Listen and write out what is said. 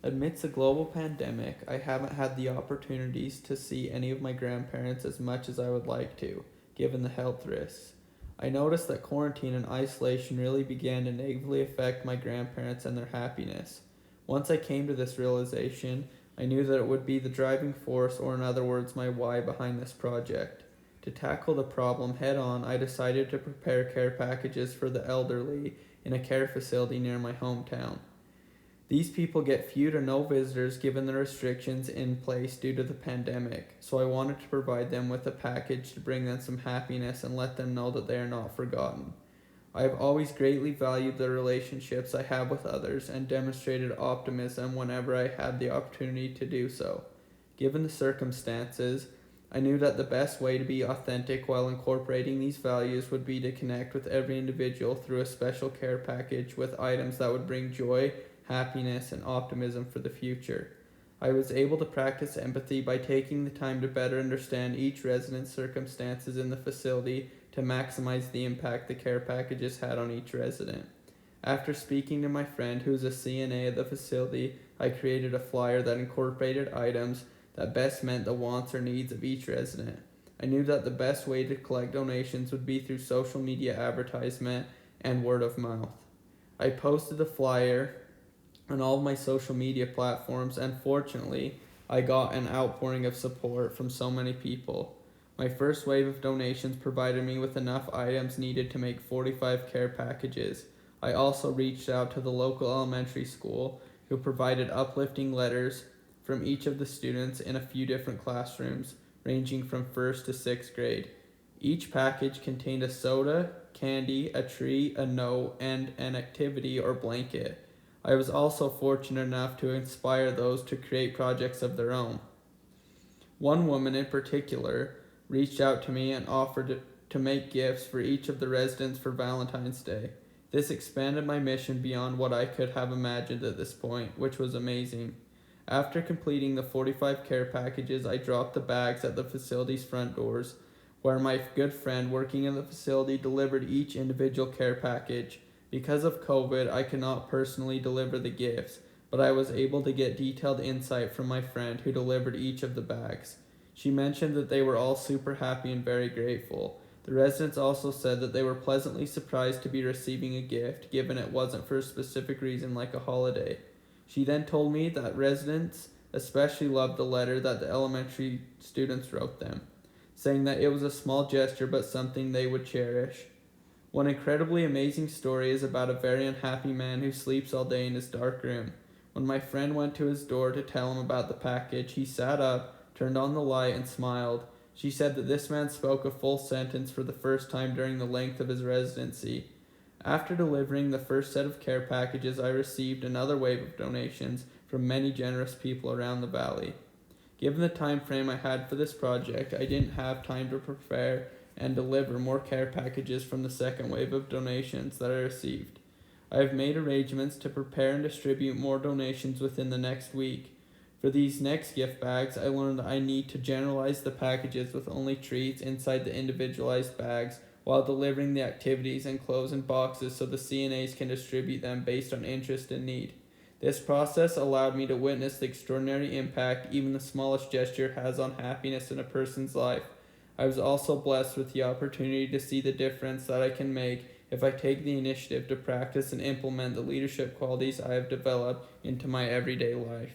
Amidst the global pandemic, I haven't had the opportunities to see any of my grandparents as much as I would like to, given the health risks. I noticed that quarantine and isolation really began to negatively affect my grandparents and their happiness. Once I came to this realization, I knew that it would be the driving force, or in other words, my why behind this project. To tackle the problem head on, I decided to prepare care packages for the elderly in a care facility near my hometown. These people get few to no visitors given the restrictions in place due to the pandemic, so I wanted to provide them with a package to bring them some happiness and let them know that they are not forgotten. I have always greatly valued the relationships I have with others and demonstrated optimism whenever I had the opportunity to do so. Given the circumstances, I knew that the best way to be authentic while incorporating these values would be to connect with every individual through a special care package with items that would bring joy, happiness, and optimism for the future. I was able to practice empathy by taking the time to better understand each resident's circumstances in the facility to maximize the impact the care packages had on each resident. After speaking to my friend who is a CNA at the facility, I created a flyer that incorporated items that best met the wants or needs of each resident. I knew that the best way to collect donations would be through social media advertisement and word of mouth. I posted the flyer on all of my social media platforms, and fortunately, I got an outpouring of support from so many people. My first wave of donations provided me with enough items needed to make 45 care packages. I also reached out to the local elementary school, who provided uplifting letters from each of the students in a few different classrooms, ranging from 1st to 6th grade. Each package contained a soda, candy, a tree, a note, and an activity or blanket. I was also fortunate enough to inspire those to create projects of their own. One woman in particular reached out to me and offered to make gifts for each of the residents for Valentine's Day. This expanded my mission beyond what I could have imagined at this point, which was amazing. After completing the 45 care packages, I dropped the bags at the facility's front doors, where my good friend working in the facility delivered each individual care package. Because of COVID, I could not personally deliver the gifts, but I was able to get detailed insight from my friend who delivered each of the bags. She mentioned that they were all super happy and very grateful. The residents also said that they were pleasantly surprised to be receiving a gift, given it wasn't for a specific reason like a holiday. She then told me that residents especially loved the letter that the elementary students wrote them, saying that it was a small gesture but something they would cherish. One incredibly amazing story is about a very unhappy man who sleeps all day in his dark room. When my friend went to his door to tell him about the package, he sat up, turned on the light, and smiled. She said that this man spoke a full sentence for the first time during the length of his residency. After delivering the first set of care packages, I received another wave of donations from many generous people around the valley. Given the time frame I had for this project, I didn't have time to prepare and deliver more care packages from the second wave of donations that I received. I have made arrangements to prepare and distribute more donations within the next week. For these next gift bags, I learned that I need to generalize the packages with only treats inside the individualized bags while delivering the activities enclosed in boxes so the CNAs can distribute them based on interest and need. This process allowed me to witness the extraordinary impact even the smallest gesture has on happiness in a person's life. I was also blessed with the opportunity to see the difference that I can make if I take the initiative to practice and implement the leadership qualities I have developed into my everyday life.